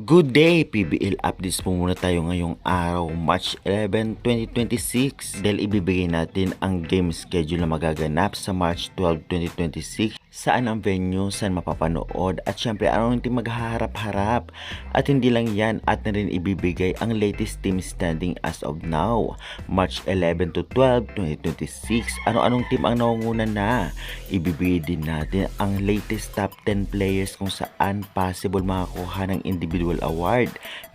Good day, PBL updates po muna tayo ngayong araw, March 11, 2026 dahil ibibigay natin ang game schedule na magaganap sa March 12, 2026, saan ang venue, saan mapapanood at syempre anong team maghaharap-harap at hindi lang yan at na rin ibibigay ang latest team standing as of now, March 11 to 12, 2026, ano-anong team ang nangunguna na. Ibibigay din natin ang latest top 10 players kung saan possible makakuha ng individual award,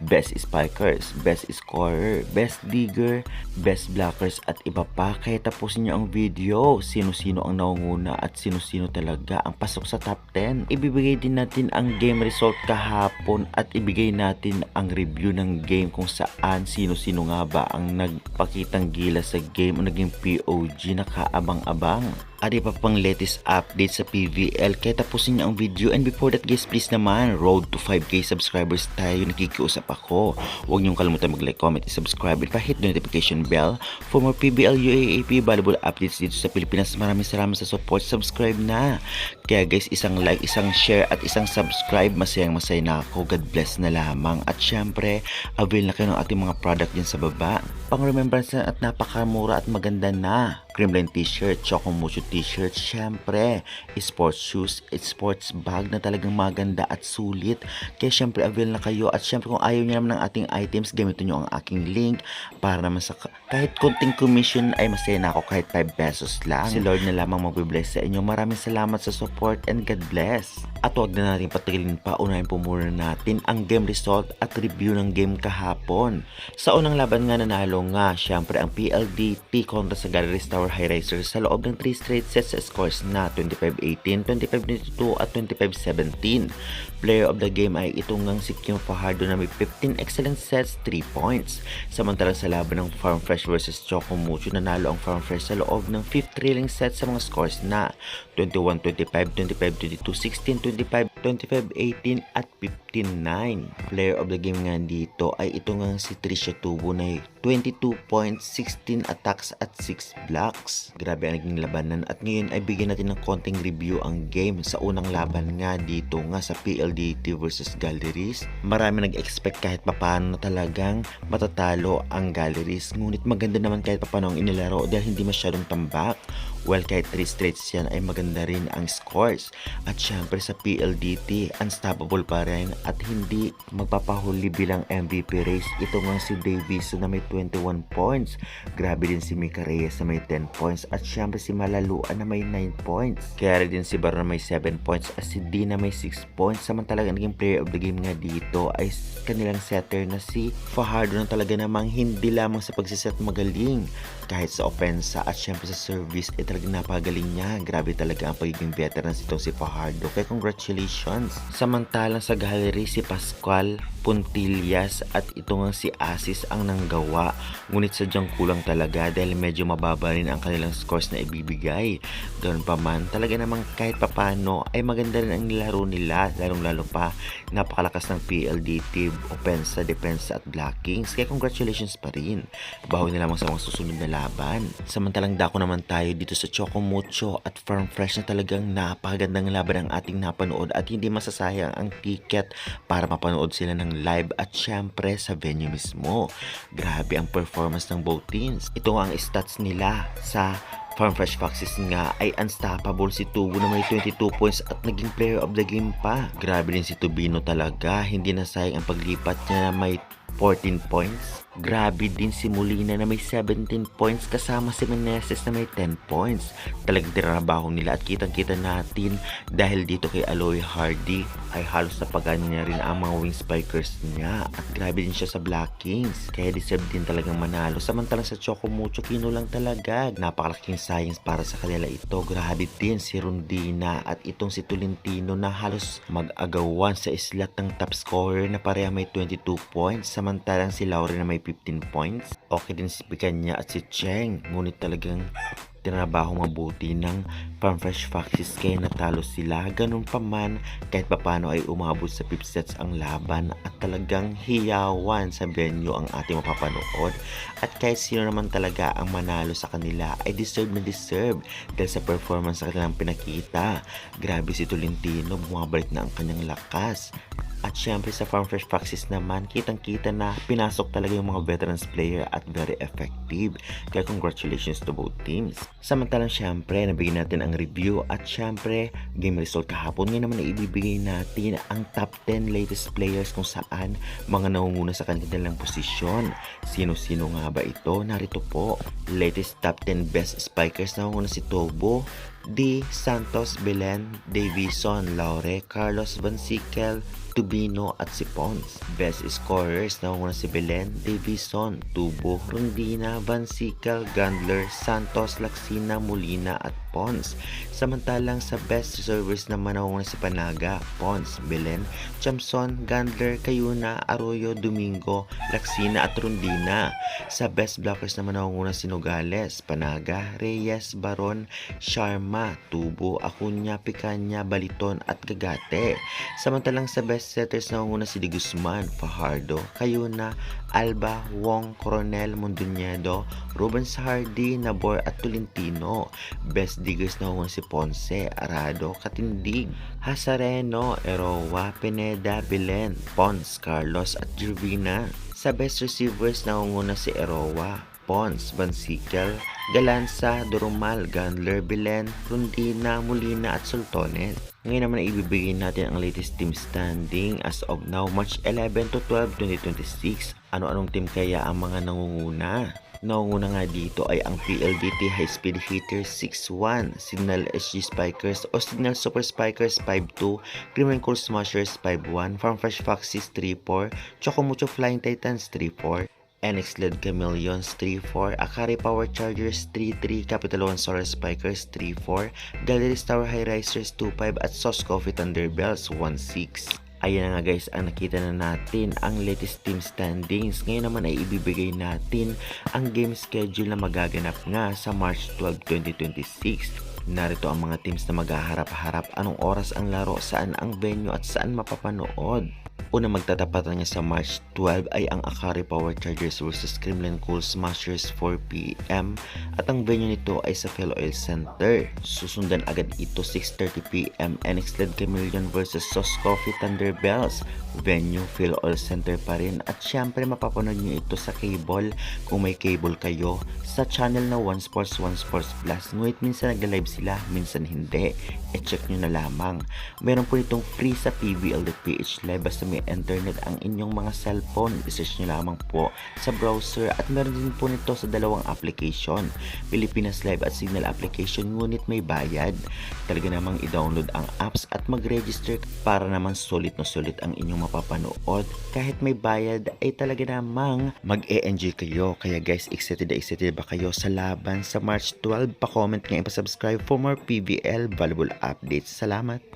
best spikers, best scorer, best digger, best blockers at iba pa. Kaya tapusin nyo ang video, sino-sino ang nangunguna at sino-sino talaga ang pasok sa top 10. Ibibigay din natin ang game result kahapon at ibigay natin ang review ng game kung saan sino-sino nga ba ang nagpakitang gila sa game o naging POG na kaabang-abang. At iba pang latest update sa PVL, kaya tapusin niyo ang video. And before that guys, please naman, road to 5k subscribers tayo, nakikiusap ako. Huwag niyong kalimutan mag-like, comment, subscribe at hit the notification bell for more PBL UAAP valuable updates dito sa Pilipinas. Maraming salamat sa support, subscribe na. Kaya guys, isang like, isang share at isang subscribe, masayang masaya na ako. God bless na lamang. At syempre, avail na kayo ng ating mga product din sa baba. Pang remembrance at napakamura at maganda na. Creamline t-shirt, Chocomucho t-shirt, syempre, sports shoes, sports bag na talagang maganda at sulit. Kaya syempre, avail na kayo. At syempre, kung ayaw niyo naman ng ating items, gamitin nyo ang aking link para naman sa kahit konting commission ay masaya na ako kahit 5 pesos lang. Si Lord na lamang magbe-bless sa inyo. Maraming salamat sa support and God bless. At huwag na natin patigilin pa, unahin po muna natin ang game result at review ng game kahapon. Sa unang laban nga nanalo nga, syempre ang PLDT kontra sa Galleries Tower High Risers sa loob ng 3 straight sets sa scores na 25-18, 25-22 at 25-17. Player of the game ay itong ngang si Kim Fajardo na may 15 excellent sets, 3 points. Samantalang sa laban ng Farm Fresh vs Chocomucho, nanalo ang Farm Fresh sa loob ng 5th thrilling set sa mga scores na 21-25, 25-22, 16-25, 25-18 at 15-9. Player of the game nga dito ay ito nga si Tricia Tubo na 22 points, 16 attacks at 6 blocks. Grabe ang naging labanan at ngayon ay bigyan natin ng konting review ang game. Sa unang laban nga dito nga sa PLDT versus Galleries, marami nag-expect kahit papano na talagang matatalo ang Galleries. Ngunit maganda naman kahit papano ang inilaro dahil hindi masyadong tambak. Well, kahit 3 straights yan ay maganda rin ang scores. At syempre sa PLDT, unstoppable pa rin at hindi magpapahuli bilang MVP race. Ito nga si Davis na may 21 points. Grabe din si Mika Reyes na may 10 points. At syempre si Malaluan na may 9 points. Kaya rin si Bar na may 7 points at si D na may 6 points. Samantalang naging player of the game nga dito ay kanilang setter na si Fajardo na talaga namang hindi lamang sa pagsiset magaling. Kahit sa offensa at syempre sa service ay talagang napagaling niya. Grabe talaga ang pagiging veteran itong si Fajardo. Kaya congratulations. Samantalang sa gallery si Pascual Puntillas at ito nga si Asis ang nanggawa. Ngunit sadyang kulang talaga dahil medyo mababa rin ang kanilang scores na ibibigay. Ganoon pa man, talaga namang kahit papano ay maganda rin ang nilaro nila. Lalong-lalo pa, napakalakas ng PLDT, offensa, depensa at blockings. Kaya congratulations pa rin. Bawi na lamang sa mga susunod na laban. Samantalang dako naman tayo dito sa Chocomucho at Farm Fresh na talagang napakagandang laban ang ating napanood at hindi masasayang ang ticket para mapanood sila ng live at syempre sa venue mismo. Grabe ang performance ng both teams. Ito ang stats nila sa Farm Fresh Foxes nga ay unstoppable si Tubo na may 22 points at naging player of the game pa. Grabe din si Tubino talaga, hindi nasayang ang paglipat niya na may 14 points. Grabe din si Molina na may 17 points kasama si Meneses na may 10 points. Talagang tinatrabaho nila at kitang-kita natin dahil dito kay Aloy Hardy ay halos napagana niya rin ang mga wing spikers niya at grabe din siya sa blockings. Kaya deserve din talagang manalo. Samantalang sa Chocomucho, kino lang talaga. Napakalaking sayang para sa kanila ito. Grabe din si Rondina at itong si Tolentino na halos mag-agawan sa slot ng top scorer na pareha may 22 points. Samantalang si Laure na may 15 points. Okay din si Picanya at si Cheng. Ngunit talagang Tinabaho mabuti ng Farmfresh Foxes kaya natalo sila. Ganun pa man, kahit papano ay umabot sa 5th sets ang laban at talagang hiyawan sa venue ang ating mapapanood. At kahit sino naman talaga ang manalo sa kanila ay deserve na deserve dahil sa performance na kanilang pinakita. Grabe si Tolentino, bumabalik na ang kanyang lakas. At syempre sa Farmfresh Foxes naman, kitang-kita na pinasok talaga yung mga veterans player at very effective. Kaya congratulations to both teams. Samantalang syempre, nabigyan natin ang review at syempre, game result kahapon. Ngayon naman na ibibigay natin ang top 10 latest players kung saan mga nangunguna sa kanilang posisyon. Sino-sino nga ba ito? Narito po, latest top 10 best spikers. Nangunguna si Tobo, D. Santos, Belen, Davison, Laure, Carlos Van Sickle, Tubino at si Pons. Best scorers nangunguna si Belen, Davison, Tubo, Rondina, Van Sickle, Gandler, Santos, Laksina, Molina at Pons. Samantalang sa best servers naman nangunguna si Panaga, Pons, Belen, Chamson, Gandler, Cayuna, Arroyo, Domingo, Laksina at Rondina. Sa best blockers naman nangunguna si Nogales, Panaga, Reyes, Baron, Sharma, Tubo, Acuña, Picaña, Baliton at Gagate. Samantalang sa best setters nangunguna si De Guzman, Fajardo, Cayuna, Alba, Wong, Coronel, Mondoñedo, Rubens Hardy, Nabor at Tolentino. Best diggers nangunguna si Ponce, Arado, Katindig, Hasareno, Erowa, Pineda, Belen, Pons, Carlos at Gervina. Sa best receivers nangunguna si Erowa, Pons, Van Sickle, Galanza, Durumal, Gandler, Belen, Rondina, Molina at Sultones. Ngayon naman ay ibibigay natin ang latest team standing as of now, March 11 to 12, 2026. Ano-anong team kaya ang mga nangunguna? Nangunguna nga dito ay ang PLDT High Speed Hitters 6-1, Signal SG Spikers o Signal Super Spikers 5-2, Crimen Cool Smashers 5-1, Farmfresh Foxes 3-4, Chocomucho Flying Titans 3-4, NX LED Chameleons 3-4, Akari Power Chargers 3-3, Capital One Solar Spikers 3-4, Galleries Tower High Risers 2-5 at Sauce Coffee Thunderbells 1-6. Ayan na nga guys, ang nakita na natin ang latest team standings. Ngayon naman ay ibibigay natin ang game schedule na magaganap nga sa March 12, 2026. Narito ang mga teams na maghaharap-harap, anong oras ang laro, saan ang venue at saan mapapanood. Una magtatapatan niya sa March 12 ay ang Akari Power Chargers vs Kremlin Cool Smashers 4pm at ang venue nito ay sa Philoil Center. Susundan agad ito 6:30pm NX LED Chameleon vs Sauce Coffee Thunderbells, venue Philoil Center pa rin at syempre mapapanood niyo ito sa cable kung may cable kayo sa channel na One Sports Plus. Ngunit minsan nag-live sila, minsan hindi. E-check nyo na lamang. Meron po itong free sa pvl.ph live basta may internet ang inyong mga cellphone. I-search nyo lamang po sa browser at meron din po nito sa dalawang application, Pilipinas Live at Signal application, ngunit may bayad. Talaga namang i-download ang apps at mag-register para naman sulit na sulit ang inyong mapapanood. Kahit may bayad ay talaga namang mag-e-enjoy kayo. Kaya guys, excited ba kayo sa laban sa March 12? Pa-comment nga, pa-subscribe for more PVL valuable updates. Salamat!